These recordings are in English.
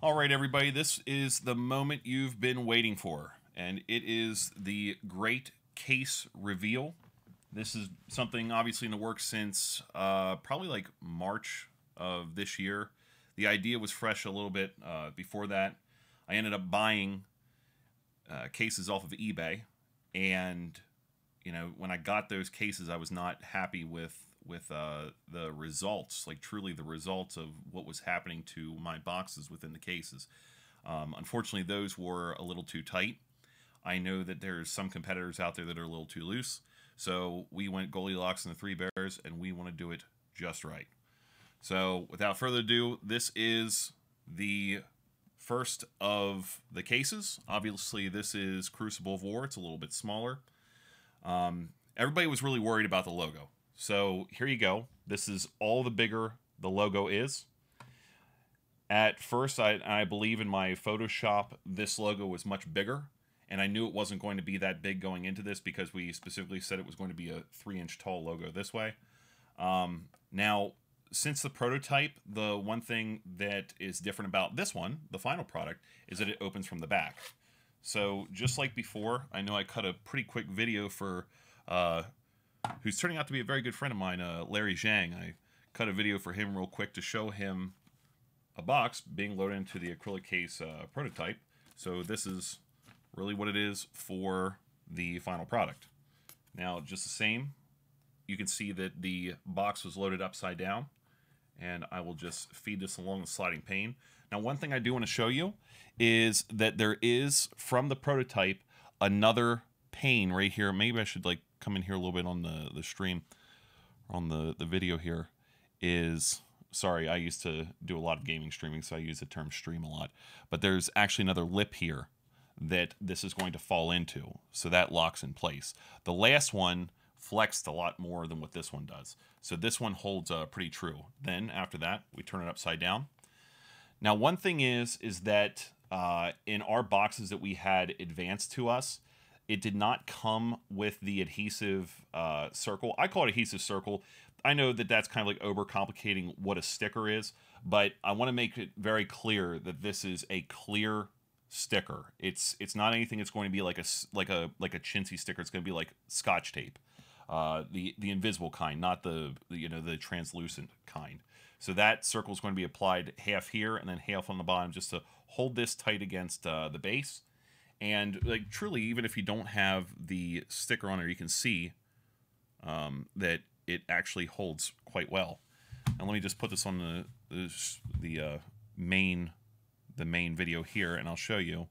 All right, everybody, this is the moment you've been waiting for, and it is the great case reveal. This is something obviously in the works since probably like March of this year. The idea was fresh a little bit before that. I ended up buying cases off of eBay, and when I got those cases, I was not happy with the results, like truly the results of what was happening to my boxes within the cases. Unfortunately, those were a little too tight. I know that there's some competitors out there that are a little too loose, so we went Goldilocks and the Three Bears, and we want to do it just right. So without further ado, this is the first of the cases. Obviously, this is Crucible of War. It's a little bit smaller. Everybody was really worried about the logo. So here you go. This is all the bigger the logo is. At first, I believe in my Photoshop, this logo was much bigger. And I knew it wasn't going to be that big going into this because we specifically said it was going to be a 3-inch tall logo this way. Now, since the prototype, the one thing that is different about this one, the final product, is that it opens from the back. So just like before, I know I cut a pretty quick video for who's turning out to be a very good friend of mine, Larry Zhang. I cut a video for him real quick to show him a box being loaded into the acrylic case prototype. So this is really what it is for the final product. Now, just the same, you can see that the box was loaded upside down, and I will just feed this along the sliding pane. Now, one thing I do want to show you is that there is, from the prototype, another pane right here. Maybe I should like come in here a little bit on the stream, on the video here. Sorry, I used to do a lot of gaming streaming, so I use the term stream a lot. But there's actually another lip here that this is going to fall into, so that locks in place. The last one flexed a lot more than what this one does, so this one holds pretty true. Then after that, we turn it upside down. Now, one thing is that in our boxes that we had advanced to us, it did not come with the adhesive circle. I call it adhesive circle. I know that that's kind of like overcomplicating what a sticker is, but I want to make it very clear that this is a clear sticker. It's not anything that's going to be like a chintzy sticker. It's going to be like Scotch tape, the invisible kind, not the translucent kind. So that circle is going to be applied half here and then half on the bottom, just to hold this tight against the base. And like truly, even if you don't have the sticker on there, you can see that it actually holds quite well. And let me just put this on the main video here, and I'll show you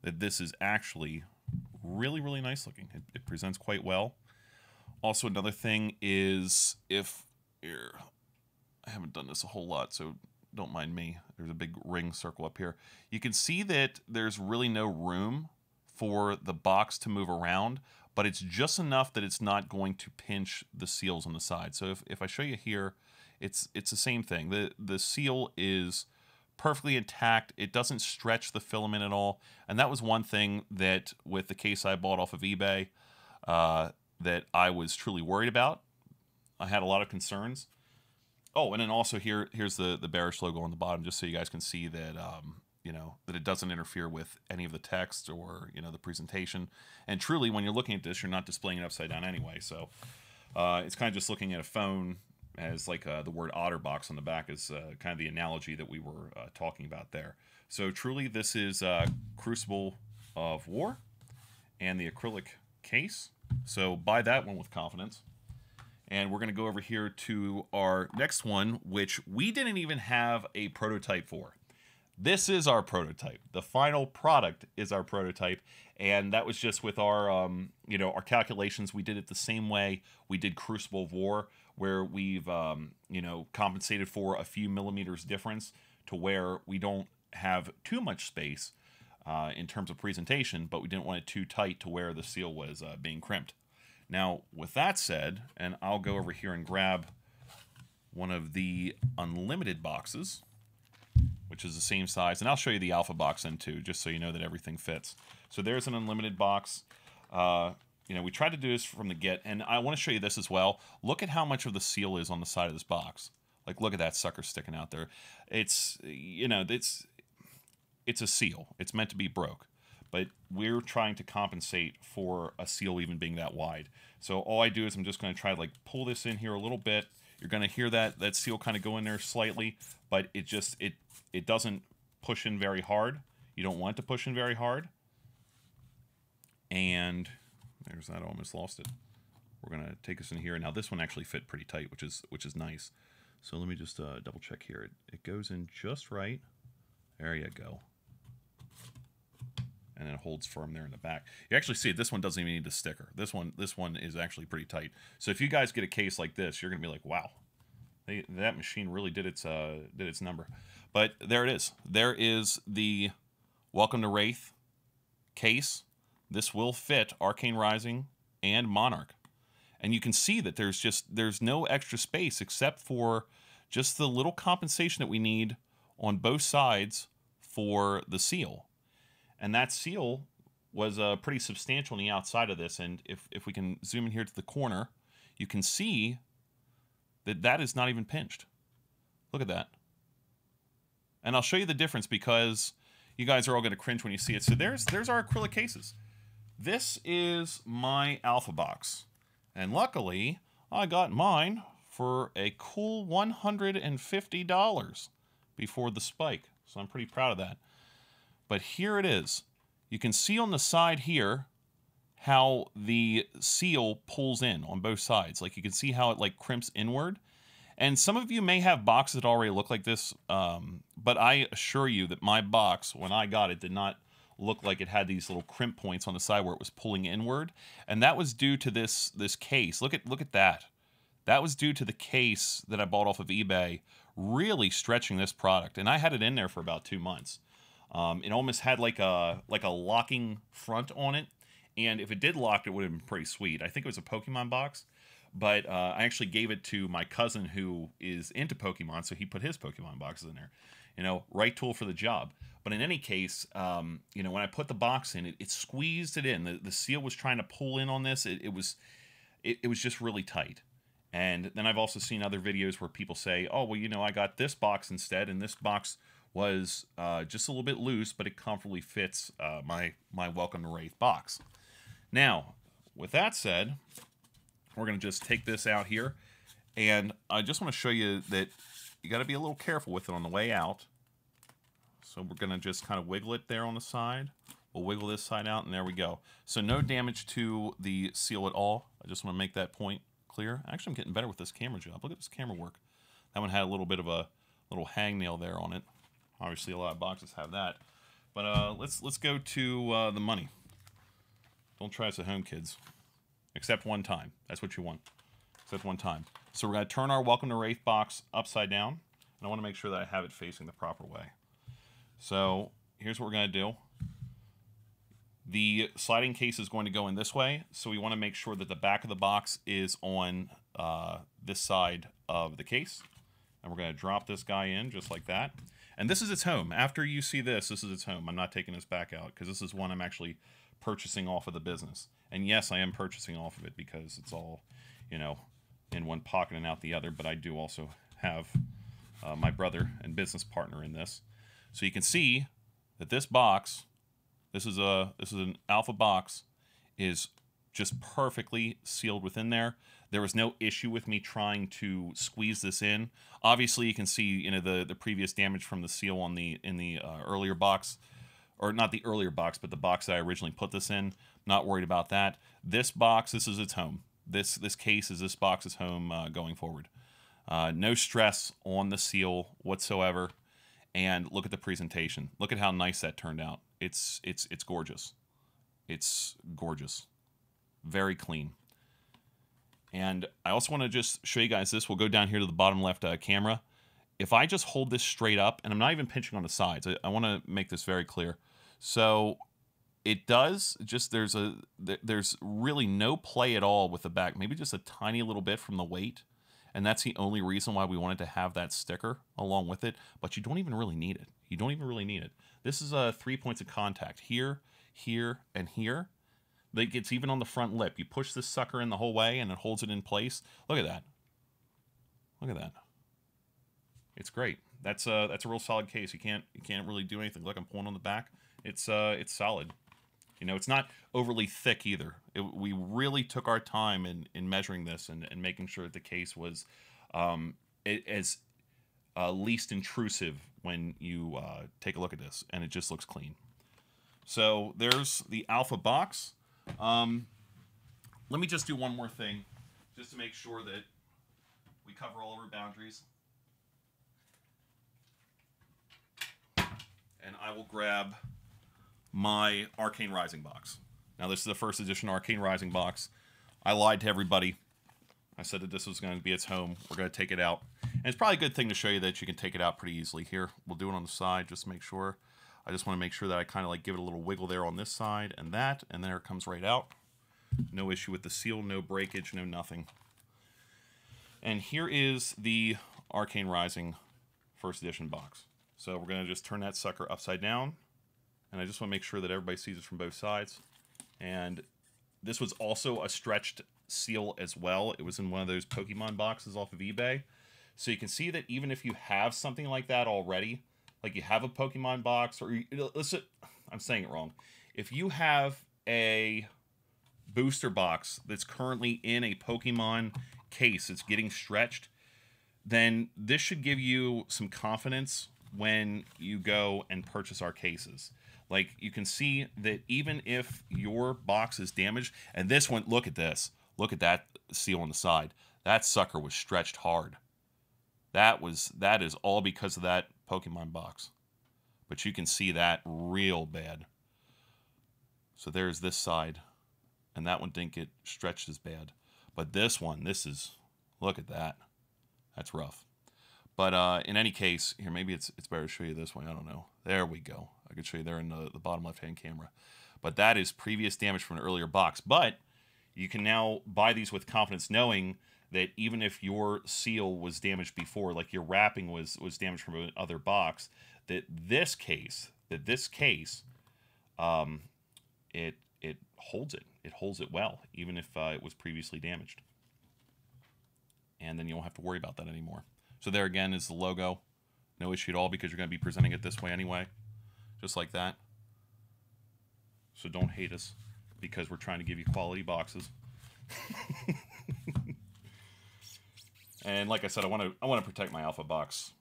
that this is actually really, really nice looking. It presents quite well. Also, another thing is, I haven't done this a whole lot, so don't mind me. There's a big ring circle up here. You can see that there's really no room for the box to move around, but it's just enough that it's not going to pinch the seals on the side. So if I show you here, it's the same thing. The seal is perfectly intact. It doesn't stretch the filament at all. And that was one thing that with the case I bought off of eBay that I was truly worried about. I had a lot of concerns. Oh, and then also here's the Bearish logo on the bottom, just so you guys can see that that it doesn't interfere with any of the text or the presentation. And truly, when you're looking at this, you're not displaying it upside down anyway. So it's kind of just looking at a phone as like the word OtterBox on the back is kind of the analogy that we were talking about there. So truly, this is Crucible of War and the acrylic case. So buy that one with confidence. And we're going to go over here to our next one, which we didn't even have a prototype for. This is our prototype. The final product is our prototype, and that was just with our, our calculations. We did it the same way we did Crucible of War, where we've, compensated for a few millimeters difference to where we don't have too much space in terms of presentation, but we didn't want it too tight to where the seal was being crimped. Now, with that said, and I'll go over here and grab one of the unlimited boxes, which is the same size, and I'll show you the alpha box then too, just so you know that everything fits. So there's an unlimited box. We tried to do this from the get, and I want to show you this as well. Look at how much of the seal is on the side of this box. Like, look at that sucker sticking out there. It's it's a seal. It's meant to be broke. But we're trying to compensate for a seal even being that wide. So all I do is I'm just going to try to like pull this in here a little bit. You're going to hear that seal kind of go in there slightly, but it just it doesn't push in very hard. You don't want to push in very hard. And there's that. I almost lost it. We're going to take this in here. Now this one actually fit pretty tight, which is nice. So let me just double check here. It goes in just right. There you go. And then it holds firm there in the back. You actually see it. This one doesn't even need the sticker. This one is actually pretty tight. So if you guys get a case like this, you're gonna be like, wow, that machine really did its number. But there it is. There is the Welcome to Wraith case. This will fit Arcane Rising and Monarch, and you can see that there's no extra space except for just the little compensation that we need on both sides for the seal. And that seal was pretty substantial on the outside of this. And if we can zoom in here to the corner, you can see that that is not even pinched. Look at that. And I'll show you the difference because you guys are all going to cringe when you see it. So there's our acrylic cases. This is my Alpha box. And luckily, I got mine for a cool $150 before the spike. So I'm pretty proud of that. But here it is. You can see on the side here how the seal pulls in on both sides. Like you can see how it like crimps inward. And some of you may have boxes that already look like this, but I assure you that my box, when I got it, did not look like it had these little crimp points on the side where it was pulling inward. And that was due to this case. Look at that. That was due to the case that I bought off of eBay really stretching this product. And I had it in there for about 2 months. It almost had like a locking front on it, and if it did lock, it would have been pretty sweet. I think it was a Pokemon box, but I actually gave it to my cousin who is into Pokemon, so he put his Pokemon boxes in there. You know, right tool for the job. But in any case, you know, when I put the box in, it squeezed it in. The seal was trying to pull in on this. It was just really tight. And then I've also seen other videos where people say, oh, well, you know, I got this box instead, and this box was just a little bit loose, but it comfortably fits my Welcome to Wraith box. Now, with that said, we're going to just take this out here, and I just want to show you that you got to be a little careful with it on the way out. So we're going to just kind of wiggle it there on the side. We'll wiggle this side out, and there we go. So no damage to the seal at all. I just want to make that point clear. Actually, I'm getting better with this camera job. Look at this camera work. That one had a little bit of a little hangnail there on it. Obviously, a lot of boxes have that. But let's go to the money. Don't try this at home, kids. Except one time. That's what you want. Except one time. So we're going to turn our Welcome to Wraith box upside down. And I want to make sure that I have it facing the proper way. So here's what we're going to do. The sliding case is going to go in this way. So we want to make sure that the back of the box is on this side of the case. And we're going to drop this guy in just like that. And this is its home. After you see this, this is its home. I'm not taking this back out because this is one I'm actually purchasing off of the business. And yes, I am purchasing off of it because it's all, you know, in one pocket and out the other. But I do also have my brother and business partner in this. So you can see that this box, this is an Alpha box, is just perfectly sealed within there. There was no issue with me trying to squeeze this in. Obviously, you can see, you know, the previous damage from the seal on in the earlier box, or not the earlier box, but the box that I originally put this in. Not worried about that. This box, this is its home. This case is this box's home going forward. No stress on the seal whatsoever. And look at the presentation. Look at how nice that turned out. It's gorgeous. It's gorgeous. Very clean. And I also want to just show you guys this. We'll go down here to the bottom left camera. If I just hold this straight up, and I'm not even pinching on the sides, I want to make this very clear. So it does just, there's really no play at all with the back. Maybe just a tiny little bit from the weight. And that's the only reason why we wanted to have that sticker along with it. But you don't even really need it. You don't even really need it. This is 3 points of contact. Here, here, and here. Like it's even on the front lip. You push this sucker in the whole way and it holds it in place. Look at that. Look at that. It's great. That's a real solid case. You can't really do anything. Look, I'm pulling on the back. It's solid. You know, it's not overly thick either. We really took our time in measuring this and making sure that the case was as least intrusive when you take a look at this, and it just looks clean. So there's the Alpha box. Let me just do one more thing, just to make sure that we cover all of our boundaries. And I will grab my Arcane Rising box. Now, this is the first edition Arcane Rising box. I lied to everybody. I said that this was going to be its home. We're going to take it out. And it's probably a good thing to show you that you can take it out pretty easily here. We'll do it on the side just to make sure. I just want to make sure that I kind of like give it a little wiggle there on this side and that, and there it comes right out. No issue with the seal, no breakage, no nothing. And here is the Arcane Rising first edition box. So we're going to just turn that sucker upside down. And I just want to make sure that everybody sees it from both sides. And this was also a stretched seal as well. It was in one of those Pokemon boxes off of eBay. So you can see that even if you have something like that already, like you have a Pokemon box, or listen, I'm saying it wrong. If you have a booster box that's currently in a Pokemon case, it's getting stretched, then this should give you some confidence when you go and purchase our cases. Like, you can see that even if your box is damaged, and this one, look at this. Look at that seal on the side. That sucker was stretched hard. That is all because of that Pokemon box. But you can see that real bad. So there's this side. And that one didn't get stretched as bad. But this one, look at that. That's rough. But in any case, here, maybe it's better to show you this way. I don't know. There we go. I could show you there in the bottom left-hand camera. But that is previous damage from an earlier box. But you can now buy these with confidence, knowing that even if your seal was damaged before, like your wrapping was damaged from another box, that this case, it holds it. It holds it well, even if it was previously damaged. And then you don't have to worry about that anymore. So there again is the logo. No issue at all, because you're going to be presenting it this way anyway. Just like that. So don't hate us, because we're trying to give you quality boxes. And like I said, I want to protect my Alpha box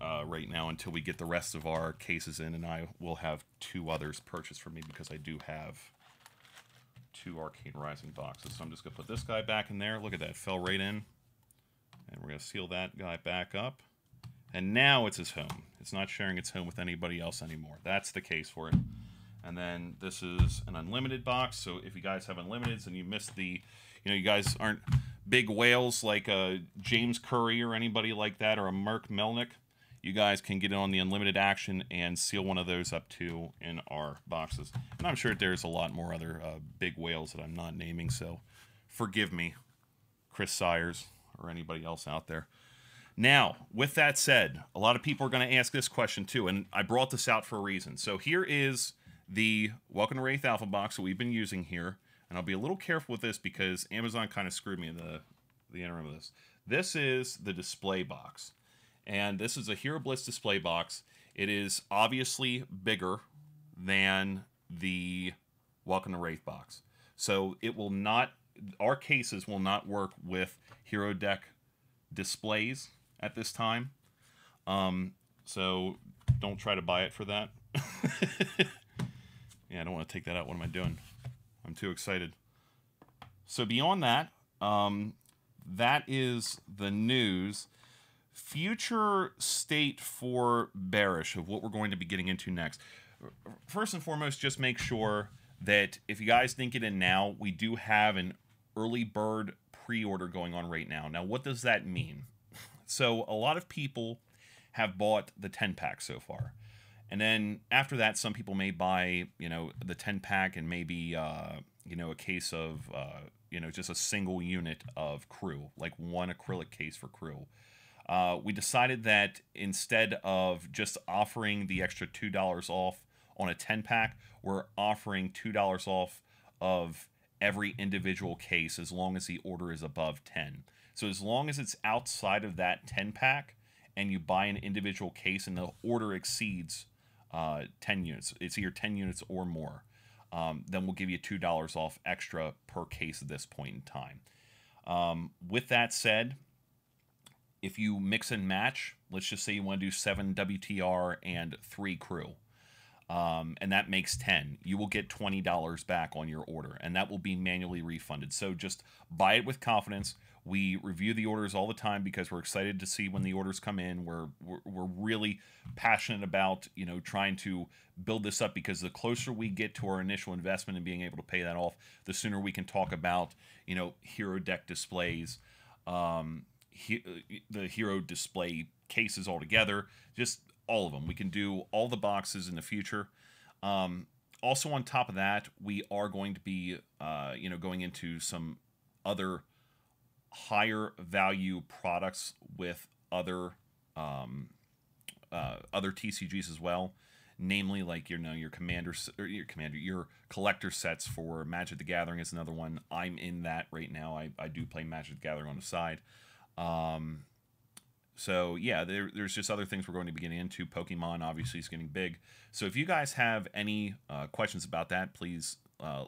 right now until we get the rest of our cases in, and I will have 2 others purchased for me, because I do have 2 Arcane Rising boxes. So I'm just going to put this guy back in there. Look at that. Fell right in. And we're going to seal that guy back up. And now it's his home. It's not sharing its home with anybody else anymore. That's the case for it. And then this is an unlimited box. So if you guys have unlimiteds and you missed the, you guys aren't big whales like James Curry or anybody like that, or a Merck Melnick, you guys can get in on the unlimited action and seal one of those up too in our boxes. And I'm sure there's a lot more other big whales that I'm not naming, so forgive me, Chris Sires, or anybody else out there. Now, with that said, a lot of people are going to ask this question too, and I brought this out for a reason. So here is the Welcome to Wraith Alpha box that we've been using here, and I'll be a little careful with this because Amazon kind of screwed me in the interim of this. This is the display box, and this is a Hero Blitz display box. It is obviously bigger than the Welcome to Wraith box, so it will not, our cases will not work with Hero Deck displays at this time. So don't try to buy it for that. Yeah, I don't want to take that out. What am I doing? I'm too excited. So beyond that, that is the news. Future state for Bearish of what we're going to be getting into next. First and foremost, just make sure that if you guys didn't get in now, we do have an early bird pre-order going on right now. Now, what does that mean? So a lot of people have bought the 10-pack so far. And then after that, some people may buy, the 10-pack and maybe, a case of, just a single unit of crew, like one acrylic case for crew. We decided that instead of just offering the extra $2 off on a 10-pack, we're offering $2 off of every individual case as long as the order is above 10. So as long as it's outside of that 10-pack and you buy an individual case and the order exceeds 10 units, it's either 10 units or more, then we'll give you $2 off extra per case at this point in time. With that said, if you mix and match, let's just say you want to do 7 WTR and 3 crew, and that makes 10, you will get $20 back on your order, and that will be manually refunded. So just buy it with confidence. We review the orders all the time because we're excited to see when the orders come in. We're really passionate about, you know, trying to build this up, because the closer we get to our initial investment and being able to pay that off, the sooner we can talk about, you know, hero deck displays, the hero display cases altogether, just all of them. We can do all the boxes in the future. Also, on top of that, we are going to be, you know, going into some other higher value products with other other TCGs as well, namely like, you know, your your collector sets for Magic the Gathering is another one. I'm in that right now. I do play Magic the Gathering on the side. So yeah, there's just other things we're going to be getting into. Pokemon obviously is getting big. So if you guys have any questions about that, please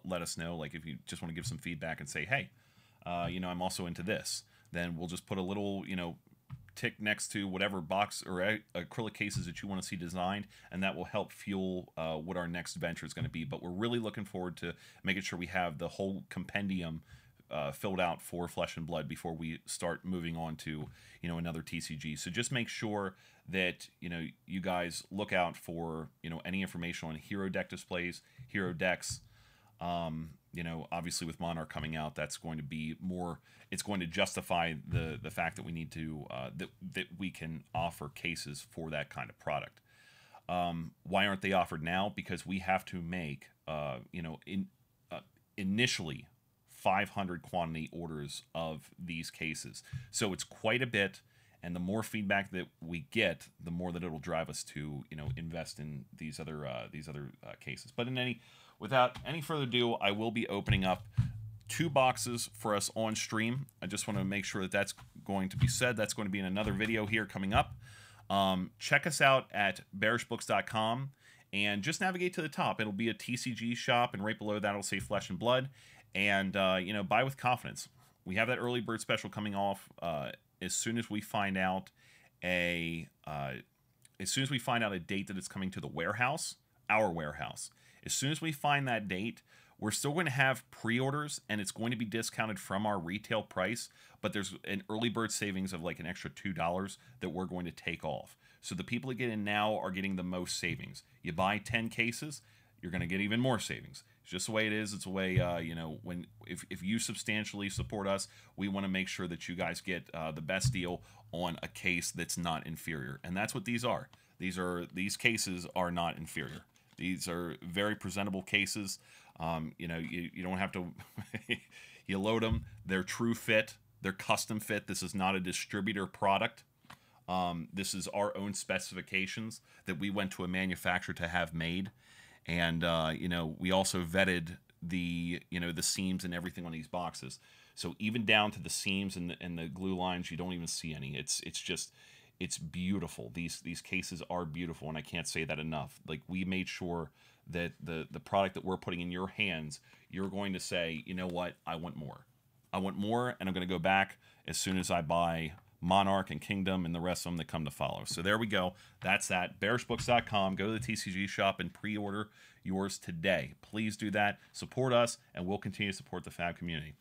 let us know. Like if you just want to give some feedback and say, hey, you know, I'm also into this, then we'll just put a little, you know, tick next to whatever box or acrylic cases that you want to see designed, and that will help fuel what our next venture is going to be. But we're really looking forward to making sure we have the whole compendium filled out for Flesh and Blood before we start moving on to, you know, another TCG. So just make sure that, you know, you guys look out for, you know, any information on hero deck displays, hero decks. You know, obviously with Monarch coming out, that's going to be more, it's going to justify the fact that we need to, that we can offer cases for that kind of product. Why aren't they offered now? Because we have to make, you know, initially 500 quantity orders of these cases. So it's quite a bit, and the more feedback that we get, the more that it'll drive us to, you know, invest in these other cases. But without any further ado, I will be opening up 2 boxes for us on stream. I just want to make sure that that's going to be said. That's going to be in another video here coming up. Check us out at bearishbooks.com and just navigate to the top. It'll be a TCG shop, and right below that it'll say Flesh and Blood. And, you know, buy with confidence. We have that early bird special coming off as soon as we find out a date that it's coming to the warehouse, our warehouse. As soon as we find that date, we're still going to have pre-orders, and it's going to be discounted from our retail price, but there's an early bird savings of like an extra $2 that we're going to take off. So the people that get in now are getting the most savings. You buy 10 cases, you're going to get even more savings. It's just the way it is. It's the way, you know, if you substantially support us, we want to make sure that you guys get the best deal on a case that's not inferior. And that's what these are. These cases are not inferior. These are very presentable cases. You know, you don't have to, you load them. They're true fit. They're custom fit. This is not a distributor product. This is our own specifications that we went to a manufacturer to have made. And, you know, we also vetted the, you know, the seams and everything on these boxes. So even down to the seams and the glue lines, you don't even see any. It's just, it's beautiful. These cases are beautiful, and I can't say that enough. Like, we made sure that the product that we're putting in your hands, you're going to say, you know what, I want more. I want more, and I'm going to go back as soon as I buy Monarch and Kingdom and the rest of them that come to follow. So there we go. That's that. Bearishbooks.com. Go to the TCG shop and pre-order yours today. Please do that. Support us, and we'll continue to support the Fab community.